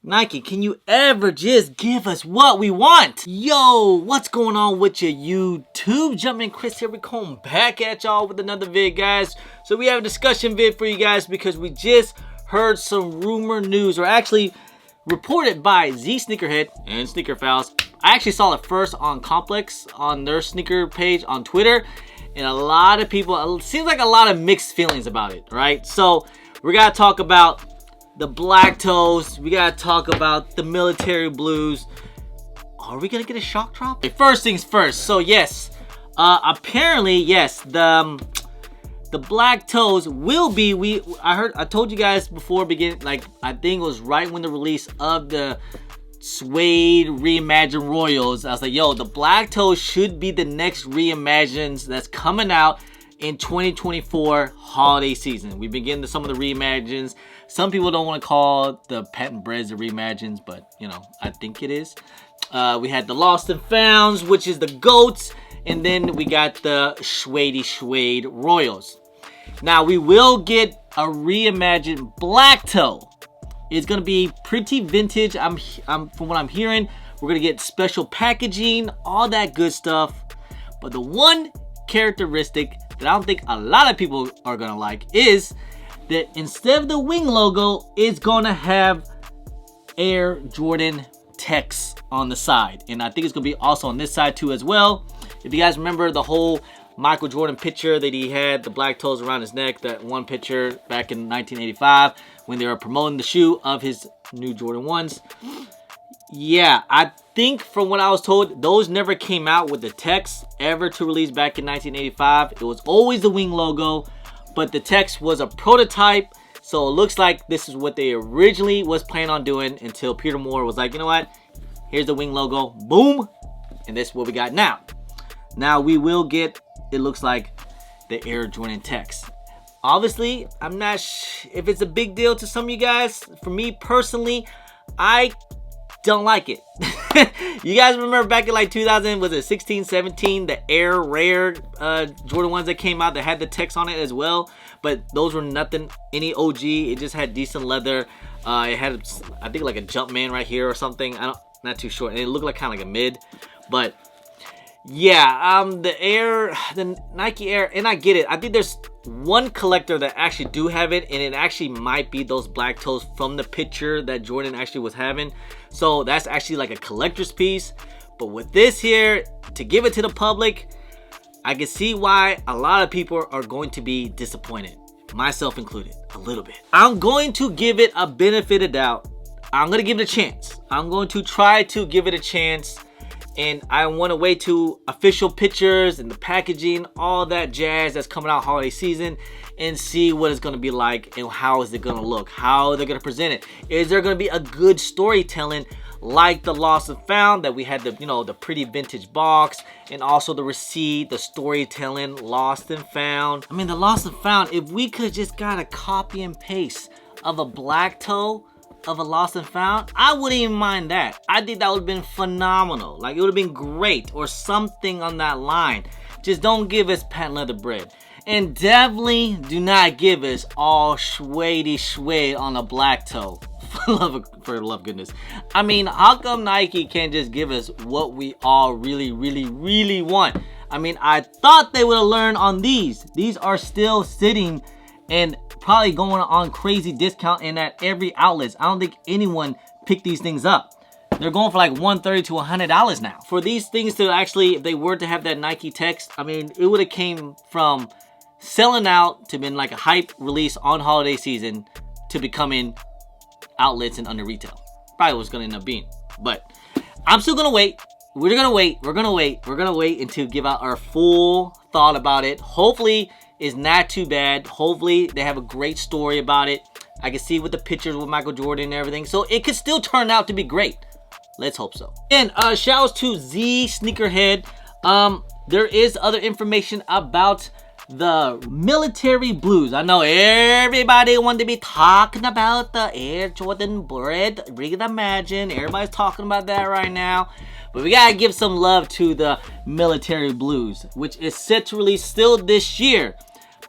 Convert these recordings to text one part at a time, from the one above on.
Nike, can you ever just give us what we want? Yo, what's going on with your YouTube? Jumpman Chris here. We come back at y'all with another vid, guys. So we have a discussion vid for you guys because we just heard some rumor news, or actually reported by Z Sneakerhead and Sneaker Files. I actually saw it first on Complex on their sneaker page on Twitter, and a lot of people, it seems like a lot of mixed feelings about it, right? So we're gonna talk about the black toes. We gotta talk about the military blues. Are we gonna get a shock drop? Okay, first things first. So yes, apparently yes, the black toes will be. I told you guys before beginning, like I think it was right when the release of the suede reimagined Royals. I was like, yo, the black toes should be the next reimagined that's coming out in 2024 holiday season. We've been getting to some of the reimagined. Some people don't want to call the patent Breds the reimagined, but you know, I think it is. We had the Lost and Founds, which is the GOATs, and then we got the suede Royals. Now we will get a reimagined black toe. It's gonna be pretty vintage. I'm from what I'm hearing, we're gonna get special packaging, all that good stuff. But the one characteristic that I don't think a lot of people are gonna like is that instead of the wing logo, it's gonna have Air Jordan text on the side. And I think it's gonna be also on this side too as well. If you guys remember the whole Michael Jordan picture that he had, the black toes around his neck, that one picture back in 1985 when they were promoting the shoe of his new Jordan 1s. Yeah, I think from what I was told, those never came out with the text ever to release back in 1985. It was always the wing logo, but the text was a prototype. So it looks like this is what they originally was planning on doing until Peter Moore was like, you know what? Here's the wing logo, boom. And this is what we got now. Now we will get, it looks like, the Air Jordan text. Obviously, I'm not if it's a big deal to some of you guys. For me personally, I don't like it. You guys remember back in like 2000, was it 16, 17, the Air Rare Jordan 1s that came out that had the text on it as well, but those were nothing, any OG. It just had decent leather. It had, I think, like a Jumpman right here or something. Not too sure. And it looked like kind of like a mid, but yeah, the Nike Air, and I get it. I think there's one collector that actually do have it, and it actually might be those black toes from the picture that Jordan actually was having. So that's actually like a collector's piece. But with this here, to give it to the public, I can see why a lot of people are going to be disappointed, myself included, a little bit. I'm going to give it a benefit of doubt. I'm going to give it a chance. I'm going to try to give it a chance. And I want to wait to official pictures and the packaging, all that jazz that's coming out holiday season, and see what it's going to be like and how is it going to look, how they're going to present it. Is there going to be a good storytelling like the Lost and Found that we had, the, you know, the pretty vintage box, and also the receipt, the storytelling, Lost and Found. I mean, the Lost and Found, if we could just got a copy and paste of a black toe of a Lost and Found, I wouldn't even mind that. I think that would have been phenomenal. Like, it would have been great, or something on that line. Just don't give us patent leather Bred, and definitely do not give us all suede on a black toe. For love goodness. I mean, how come Nike can't just give us what we all really want? I mean, I thought they would have learned on these. These are still sitting and probably going on crazy discount and at every outlet. I don't think anyone picked these things up. They're going for like $130 to $100 now. For these things to actually, if they were to have that Nike text, I mean, it would have came from selling out to been like a hype release on holiday season to becoming outlets and under retail. Probably was going to end up being. But I'm still going to wait. We're going to wait until give out our full thought about it. Hopefully it's not too bad. Hopefully they have a great story about it. I can see with the pictures with Michael Jordan and everything. So it could still turn out to be great. Let's hope so. And shout outs to Z Sneakerhead. There is other information about the military blues. I know everybody wanted to be talking about the Air Jordan Bred Reimagined. Everybody's talking about that right now. But we gotta give some love to the military blues, which is set to release still this year.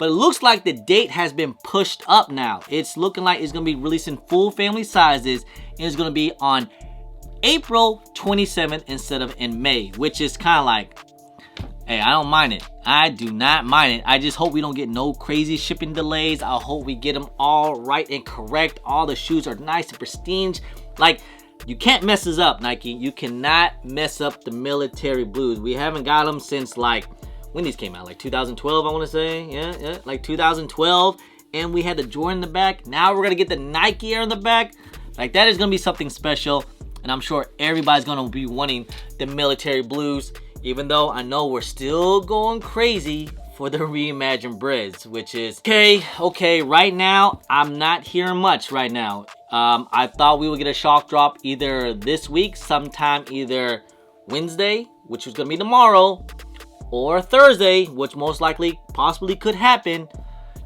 But it looks like the date has been pushed up now. It's looking like it's going to be releasing full family sizes. And it's going to be on April 27th instead of in May, which is kind of like, hey, I don't mind it. I do not mind it. I just hope we don't get no crazy shipping delays. I hope we get them all right and correct. All the shoes are nice and pristine. Like, you can't mess this up, Nike. You cannot mess up the military blues. We haven't got them since, like, when these came out, like 2012, I want to say. Yeah, like 2012. And we had the Jordan in the back. Now we're going to get the Nike Air in the back. Like, that is going to be something special. And I'm sure everybody's going to be wanting the military blues. Even though I know we're still going crazy for the reimagined Breds, which is okay. Right now, I'm not hearing much right now. I thought we would get a shock drop either this week, sometime either Wednesday, which was gonna be tomorrow, or Thursday, which most likely possibly could happen,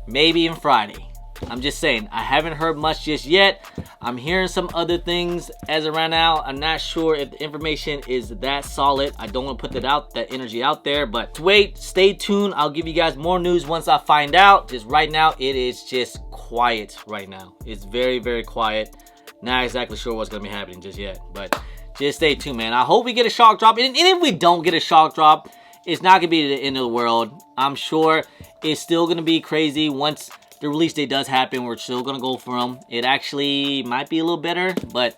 maybe even Friday. I'm just saying, I haven't heard much just yet. I'm hearing some other things as of right now. I'm not sure if the information is that solid. I don't want to put that energy out there, but wait, stay tuned. I'll give you guys more news once I find out. Just right now, it is just quiet right now. It's very, very quiet. Not exactly sure what's going to be happening just yet, but just stay tuned, man. I hope we get a shock drop. And if we don't get a shock drop, it's not going to be the end of the world. I'm sure it's still going to be crazy once the release date does happen. We're still gonna go for them. It actually might be a little better, but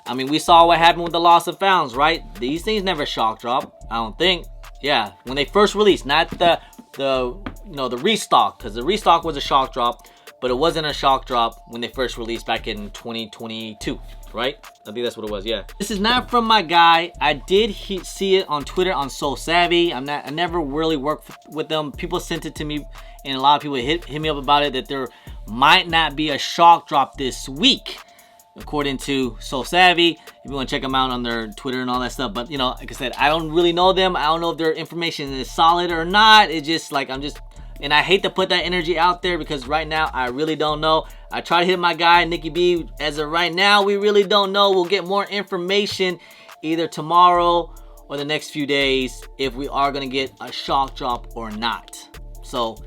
I mean, we saw what happened with the loss of founds, right? These things never shock drop, I don't think. Yeah, when they first released, not the restock, because the restock was a shock drop, but it wasn't a shock drop when they first released back in 2022, right? I think that's what it was. Yeah. This is not from my guy. I did see it on Twitter on So Savvy. I never really worked with them. People sent it to me, and a lot of people hit me up about it, that there might not be a shock drop this week, according to So Savvy. If you want to check them out on their Twitter and all that stuff. But, you know, like I said, I don't really know them. I don't know if their information is solid or not. It's just like, and I hate to put that energy out there because right now I really don't know. I try to hit my guy, Nicky B. As of right now, we really don't know. We'll get more information either tomorrow or the next few days if we are going to get a shock drop or not. So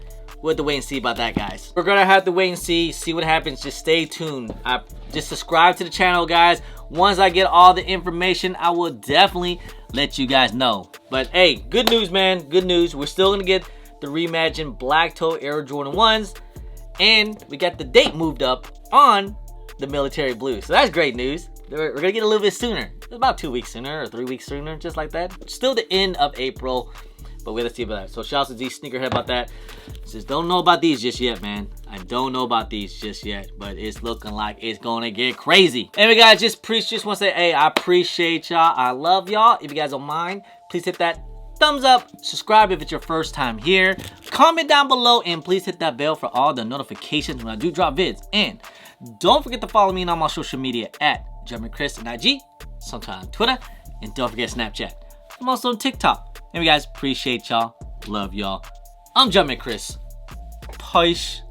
we'll have to wait and see about that, guys. We're gonna have to wait and see what happens. Just stay tuned. Just subscribe to the channel, guys. Once I get all the information, I will definitely let you guys know. But hey, good news, man. Good news. We're still gonna get the reimagined Black Toe Air Jordan 1s, and we got the date moved up on the military blue. So that's great news. We're gonna get a little bit sooner. About 2 weeks sooner or 3 weeks sooner, just like that. Still the end of April. But wait, let's see about that. So shout out to Z Sneakerhead about that. Just don't know about these just yet, man. I don't know about these just yet, but it's looking like it's gonna get crazy. Anyway, guys, just want to say, hey, I appreciate y'all. I love y'all. If you guys don't mind, please hit that thumbs up. Subscribe if it's your first time here. Comment down below, and please hit that bell for all the notifications when I do drop vids. And don't forget to follow me on all my social media at Chris and IG, sometime on Twitter, and don't forget Snapchat. I'm also on TikTok. Anyway, guys, appreciate y'all. Love y'all. I'm Chris. Peace.